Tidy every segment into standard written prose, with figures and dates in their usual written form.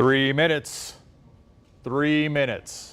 3 minutes. 3 minutes.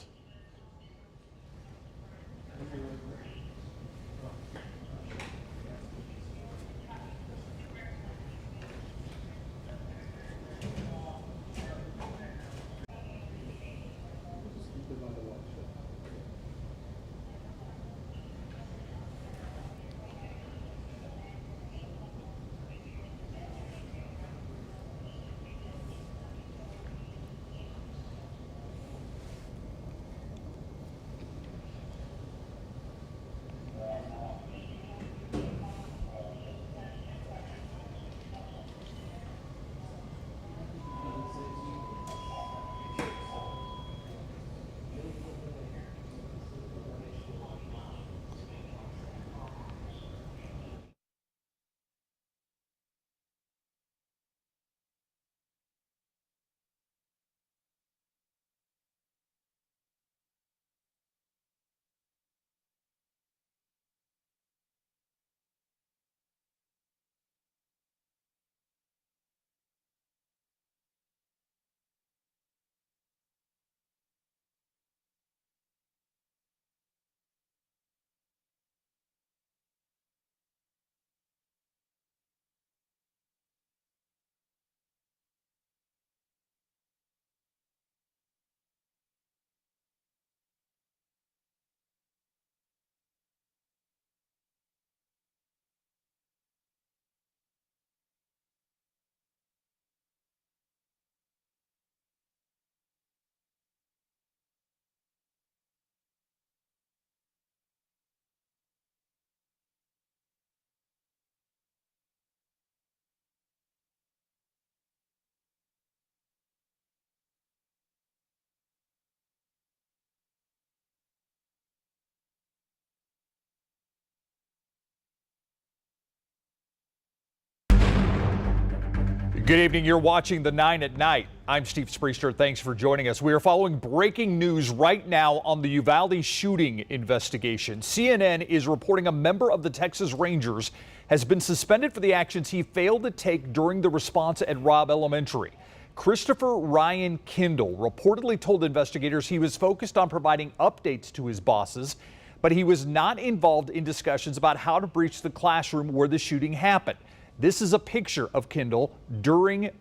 Good evening. You're watching the 9 at Night. I'm Steve Spriester. Thanks for joining us. We are following breaking news right now on the Uvalde shooting investigation. CNN is reporting a member of the Texas Rangers has been suspended for the actions he failed to take during the response at Robb Elementary. Christopher Ryan Kindle reportedly told investigators he was focused on providing updates to his bosses, but he was not involved in discussions about how to breach the classroom where the shooting happened. This is a picture of Kindle during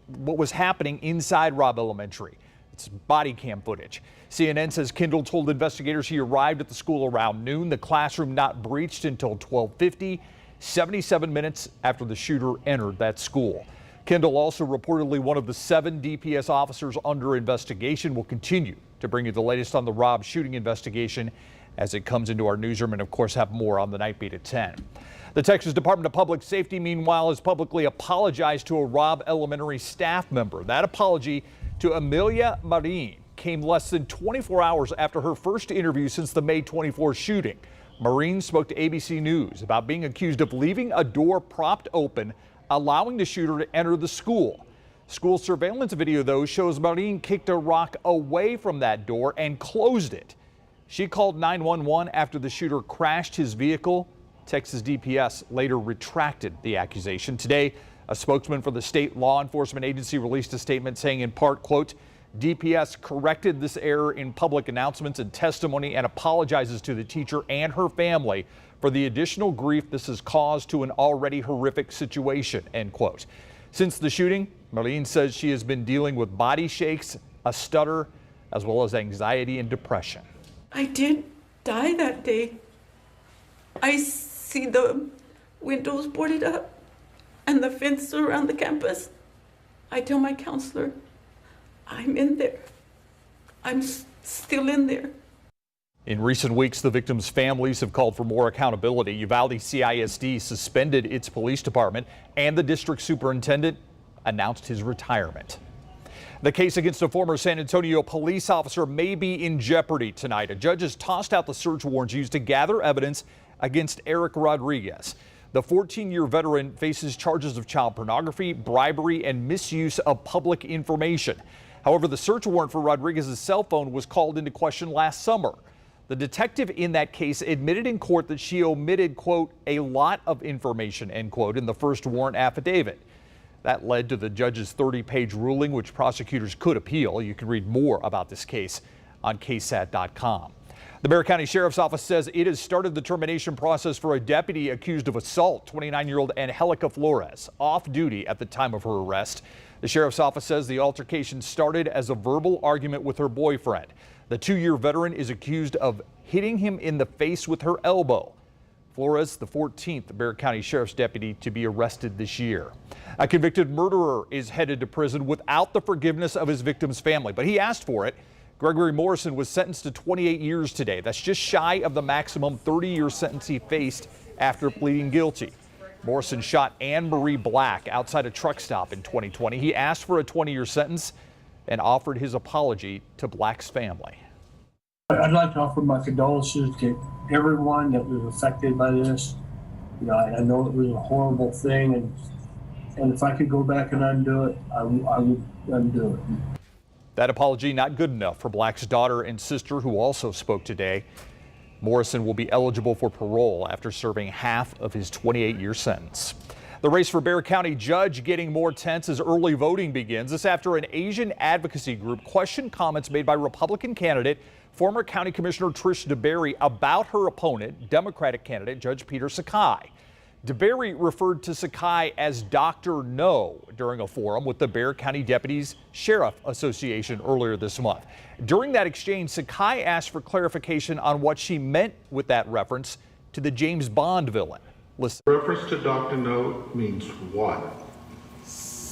what was happening inside Robb Elementary. It's body cam footage. CNN says Kindle told investigators he arrived at the school around noon. The classroom not breached until 12:50, 77 minutes after the shooter entered that school. Kindle, also reportedly one of the 7 DPS officers under investigation, will continue to bring you the latest on the Robb shooting investigation as it comes into our newsroom, and of course have more on the Night Beat at 10. The Texas Department of Public Safety, meanwhile, has publicly apologized to a Robb Elementary staff member. That apology to Amelia Marin came less than 24 hours after her first interview since the May 24 shooting. Marin spoke to ABC News about being accused of leaving a door propped open, allowing the shooter to enter the school. School surveillance video, though, shows Marin kicked a rock away from that door and closed it. She called 911 after the shooter crashed his vehicle. Texas DPS later retracted the accusation. Today, a spokesman for the state law enforcement agency released a statement saying, in part, quote, DPS corrected this error in public announcements and testimony and apologizes to the teacher and her family for the additional grief this has caused to an already horrific situation, end quote. Since the shooting, Marlene says she has been dealing with body shakes, a stutter, as well as anxiety and depression. I did die that day. I see the windows boarded up and the fence around the campus. I tell my counselor, I'm in there. I'm still in there. In recent weeks, the victims' families have called for more accountability. Uvalde CISD suspended its police department, and the district superintendent announced his retirement. The case against a former San Antonio police officer may be in jeopardy tonight. A judge has tossed out the search warrants used to gather evidence against Eric Rodriguez. The 14-year veteran faces charges of child pornography, bribery, and misuse of public information. However, the search warrant for Rodriguez's cell phone was called into question last summer. The detective in that case admitted in court that she omitted, quote, a lot of information, end quote, in the first warrant affidavit. That led to the judge's 30-page ruling, which prosecutors could appeal. You can read more about this case on KSAT.com. The Bexar County Sheriff's Office says it has started the termination process for a deputy accused of assault, 29-year-old Angelica Flores, off duty at the time of her arrest. The Sheriff's Office says the altercation started as a verbal argument with her boyfriend. The 2-year veteran is accused of hitting him in the face with her elbow. Flores, the 14th Bexar County Sheriff's deputy to be arrested this year. A convicted murderer is headed to prison without the forgiveness of his victim's family, but he asked for it. Gregory Morrison was sentenced to 28 years today. That's just shy of the maximum 30-year sentence he faced after pleading guilty. Morrison shot Anne Marie Black outside a truck stop in 2020. He asked for a 20-year sentence and offered his apology to Black's family. I'd like to offer my condolences to everyone that was affected by this. You know, I know it was a horrible thing, and if I could go back and undo it, I would undo it. That apology not good enough for Black's daughter and sister, who also spoke today. Morrison will be eligible for parole after serving half of his 28-year sentence. The race for Bexar County judge getting more tense as early voting begins. This after an Asian advocacy group questioned comments made by Republican candidate, former County Commissioner Trish DeBerry, about her opponent, Democratic candidate Judge Peter Sakai. DeBerry referred to Sakai as Dr. No during a forum with the Bexar County Deputies Sheriff Association earlier this month. During that exchange, Sakai asked for clarification on what she meant with that reference to the James Bond villain. Listen. Reference to Dr. No means what?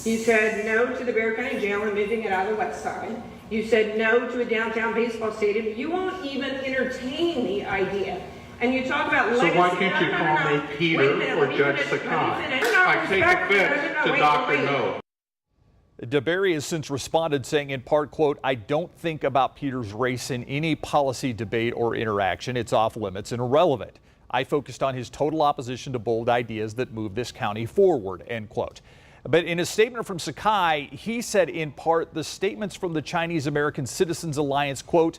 You said no to the Bexar County Jail and moving it out of the west side. You said no to a downtown baseball stadium. You won't even entertain the idea. And you talk about legacy. So why can't you call me Peter or Judge Sakai? I take offense to Dr. No. DeBerry has since responded, saying in part, quote, "I don't think about Peter's race in any policy debate or interaction. It's off limits and irrelevant. I focused on his total opposition to bold ideas that move this county forward," end quote. But in a statement from Sakai, he said in part, the statements from the Chinese American Citizens Alliance, quote,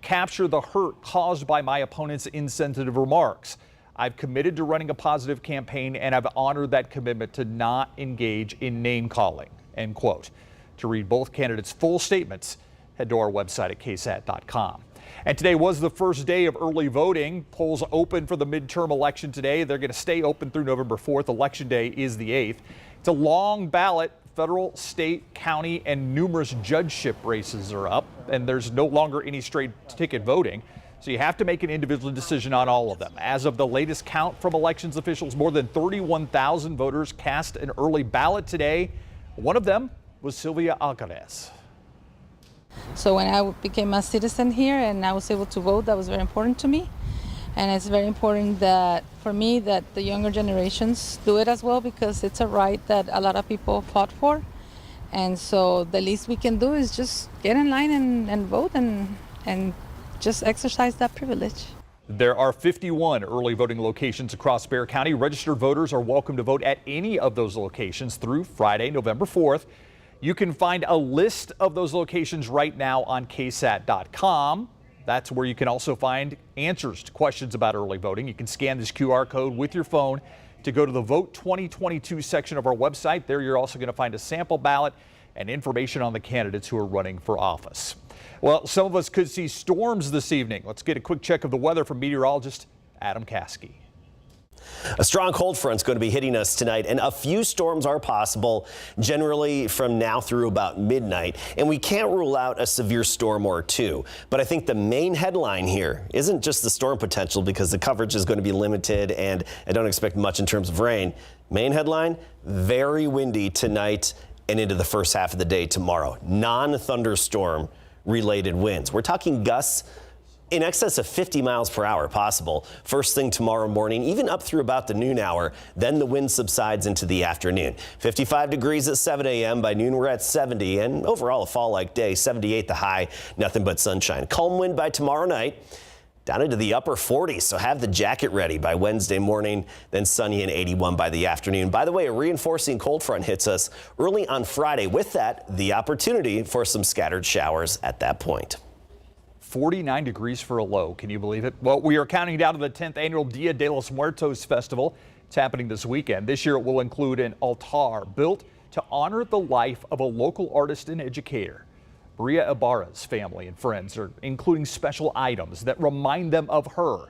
"capture the hurt caused by my opponent's insensitive remarks. I've committed to running a positive campaign, and I've honored that commitment to not engage in name calling," end quote. To read both candidates' full statements, head to our website at KSAT.com. And today was the first day of early voting. Polls open for the midterm election today. They're going to stay open through November 4th. Election day is the 8th. It's a long ballot. Federal, state, county, and numerous judgeship races are up, and there's no longer any straight ticket voting. So you have to make an individual decision on all of them. As of the latest count from elections officials, more than 31,000 voters cast an early ballot today. One of them was Sylvia Alcaraz. So when I became a citizen here and I was able to vote, that was very important to me. And it's very important that for me that the younger generations do it as well, because it's a right that a lot of people fought for. And so the least we can do is just get in line and vote and just exercise that privilege. There are 51 early voting locations across Bexar County. Registered voters are welcome to vote at any of those locations through Friday, November 4th. You can find a list of those locations right now on KSAT.com. That's where you can also find answers to questions about early voting. You can scan this QR code with your phone to go to the Vote 2022 section of our website. There you're also going to find a sample ballot and information on the candidates who are running for office. Well, some of us could see storms this evening. Let's get a quick check of the weather from meteorologist Adam Caskey. A strong cold front's going to be hitting us tonight, and a few storms are possible generally from now through about midnight, and we can't rule out a severe storm or two. But I think the main headline here isn't just the storm potential, because the coverage is going to be limited and I don't expect much in terms of rain. Main headline, very windy tonight and into the first half of the day tomorrow. Non-thunderstorm related winds. We're talking gusts in excess of 50 miles per hour possible first thing tomorrow morning, even up through about the noon hour. Then the wind subsides into the afternoon. 55 degrees at 7 a.m. By noon, we're at 70, and overall a fall-like day. 78 the high, nothing but sunshine. Calm wind by tomorrow night, down into the upper 40s, so have the jacket ready by Wednesday morning, then sunny and 81 by the afternoon. By the way, a reinforcing cold front hits us early on Friday. With that, the opportunity for some scattered showers at that point. 49 degrees for a low. Can you believe it? Well, we are counting down to the 10th annual Dia de los Muertos festival. It's happening this weekend. This year it will include an altar built to honor the life of a local artist and educator. Maria Ibarra's family and friends are including special items that remind them of her.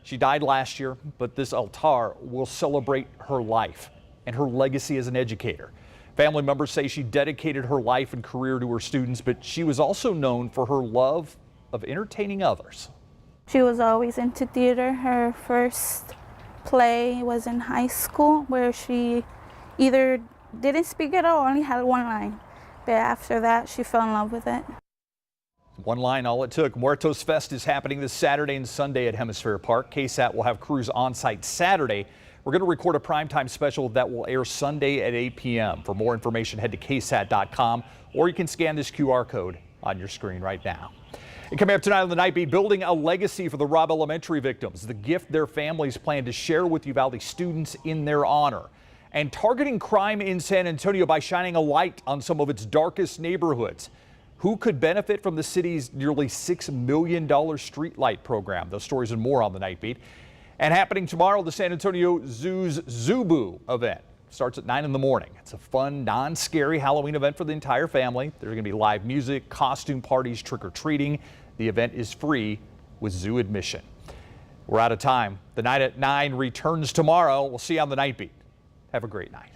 She died last year, but this altar will celebrate her life and her legacy as an educator. Family members say she dedicated her life and career to her students, but she was also known for her love of entertaining others. She was always into theater. Her first play was in high school, where she either didn't speak at all or only had one line. But after that, she fell in love with it. One line, all it took. Muertos Fest is happening this Saturday and Sunday at Hemisphere Park. KSAT will have crews on site Saturday. We're going to record a primetime special that will air Sunday at 8 p.m. For more information, head to KSAT.com, or you can scan this QR code on your screen right now. And coming up tonight on the Night Beat, building a legacy for the Robb Elementary victims, the gift their families plan to share with Uvalde students in their honor, and targeting crime in San Antonio by shining a light on some of its darkest neighborhoods. Who could benefit from the city's nearly $6 million streetlight program? Those stories and more on the Night Beat. And happening tomorrow, the San Antonio Zoo's Zoo-Boo event starts at 9 in the morning. It's a fun, non-scary Halloween event for the entire family. There's going to be live music, costume parties, trick-or-treating. The event is free with zoo admission. We're out of time. The Night at 9 returns tomorrow. We'll see you on the Night Beat. Have a great night.